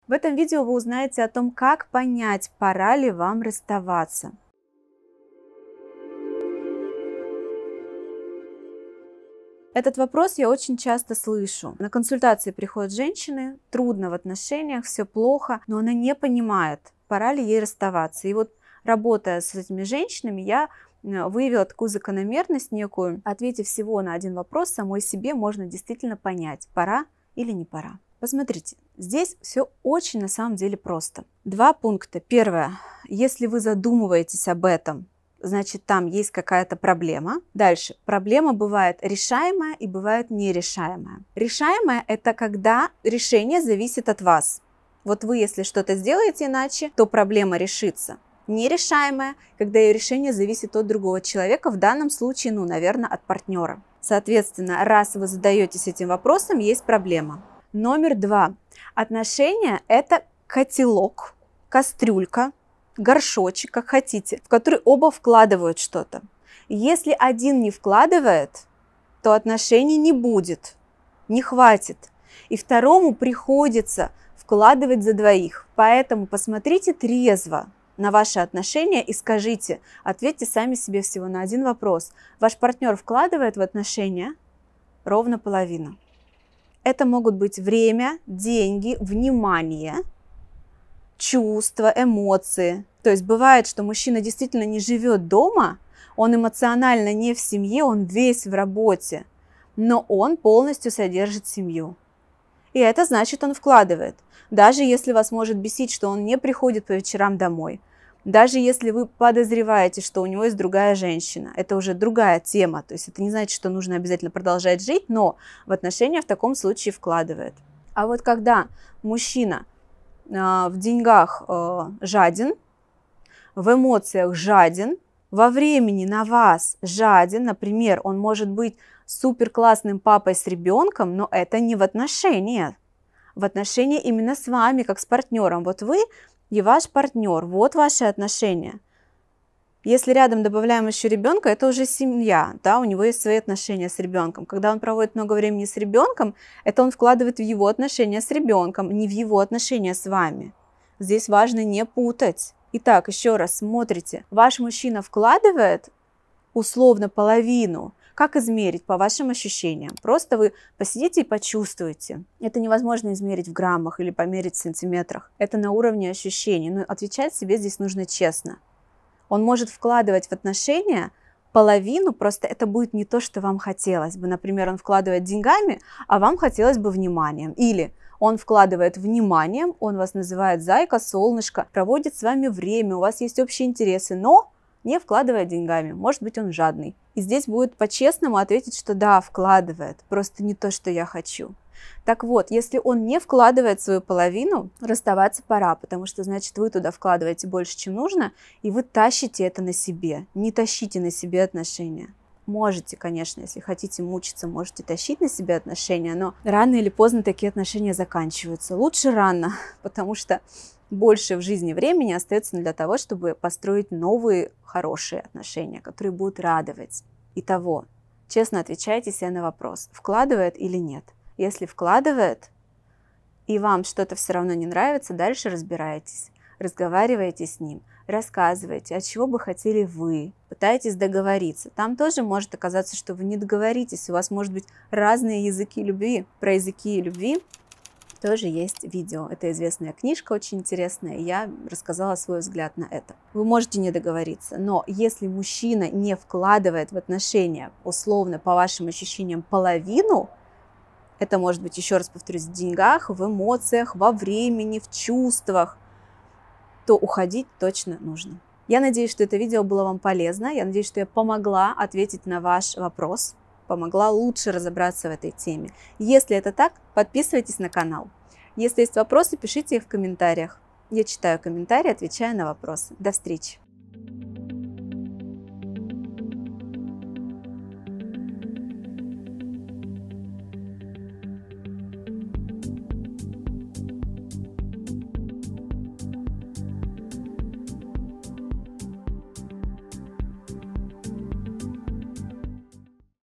В этом видео вы узнаете о том, как понять, пора ли вам расставаться. Этот вопрос я очень часто слышу. На консультации приходят женщины, трудно в отношениях, все плохо, но она не понимает, пора ли ей расставаться. И вот работая с этими женщинами, я выявила такую закономерность некую. Ответив всего на один вопрос самой себе, можно действительно понять, пора или не пора. Посмотрите, здесь все очень на самом деле просто. Два пункта. Первое. Если вы задумываетесь об этом, значит, там есть какая-то проблема. Дальше. Проблема бывает решаемая и бывает нерешаемая. Решаемая – это когда решение зависит от вас. Вот вы, если что-то сделаете иначе, то проблема решится. Нерешаемая, когда ее решение зависит от другого человека, в данном случае, наверное, от партнера. Соответственно, раз вы задаетесь этим вопросом, есть проблема. Номер два. Отношения – это котелок, кастрюлька, горшочек, как хотите, в который оба вкладывают что-то. Если один не вкладывает, то отношений не будет, не хватит. И второму приходится вкладывать за двоих. Поэтому посмотрите трезво на ваши отношения и скажите, ответьте сами себе всего на один вопрос. Ваш партнер вкладывает в отношения ровно половину. Это могут быть время, деньги, внимание, чувства, эмоции. То есть бывает, что мужчина действительно не живет дома, он эмоционально не в семье, он весь в работе, но он полностью содержит семью. И это значит, он вкладывает. Даже если вас может бесить, что он не приходит по вечерам домой, даже если вы подозреваете, что у него есть другая женщина, это уже другая тема, то есть это не значит, что нужно обязательно продолжать жить, но в отношения в таком случае вкладывает. А вот когда мужчина в деньгах жаден, в эмоциях жаден, во времени на вас жаден, например, он может быть супер классным папой с ребенком, но это не в отношениях. В отношениях именно с вами, как с партнером. Вот вы и ваш партнер, вот ваши отношения. Если рядом добавляем еще ребенка, это уже семья, да, у него есть свои отношения с ребенком. Когда он проводит много времени с ребенком, это он вкладывает в его отношения с ребенком, не в его отношения с вами. Здесь важно не путать. Итак, еще раз смотрите, ваш мужчина вкладывает условно половину. Как измерить по вашим ощущениям? Просто вы посидите и почувствуете. Это невозможно измерить в граммах или померить в сантиметрах. Это на уровне ощущений. Но отвечать себе здесь нужно честно. Он может вкладывать в отношения половину, просто это будет не то, что вам хотелось бы. Например, он вкладывает деньгами, а вам хотелось бы вниманием. Или он вкладывает вниманием, он вас называет зайка, солнышко, проводит с вами время, у вас есть общие интересы, но не вкладывает деньгами. Может быть, он жадный. И здесь будет по-честному ответить, что да, вкладывает, просто не то, что я хочу. Так вот, если он не вкладывает свою половину, расставаться пора, потому что, значит, вы туда вкладываете больше, чем нужно, и вы тащите это на себе. Не тащите на себе отношения. Можете, конечно, если хотите мучиться, можете тащить на себе отношения, но рано или поздно такие отношения заканчиваются. Лучше рано, потому что больше в жизни времени остается для того, чтобы построить новые хорошие отношения, которые будут радовать. Итого, честно отвечайте себе на вопрос, вкладывает или нет. Если вкладывает, и вам что-то все равно не нравится, дальше разбирайтесь, разговаривайте с ним, рассказывайте, от чего бы хотели вы, пытайтесь договориться. Там тоже может оказаться, что вы не договоритесь, у вас может быть разные языки любви. Про языки любви тоже есть видео. Это известная книжка, очень интересная, и я рассказала свой взгляд на это. Вы можете не договориться, но если мужчина не вкладывает в отношения, условно, по вашим ощущениям, половину, это может быть, еще раз повторюсь, в деньгах, в эмоциях, во времени, в чувствах, то уходить точно нужно. Я надеюсь, что это видео было вам полезно. Я надеюсь, что я помогла ответить на ваш вопрос, помогла лучше разобраться в этой теме. Если это так, подписывайтесь на канал. Если есть вопросы, пишите их в комментариях. Я читаю комментарии, отвечаю на вопросы. До встречи!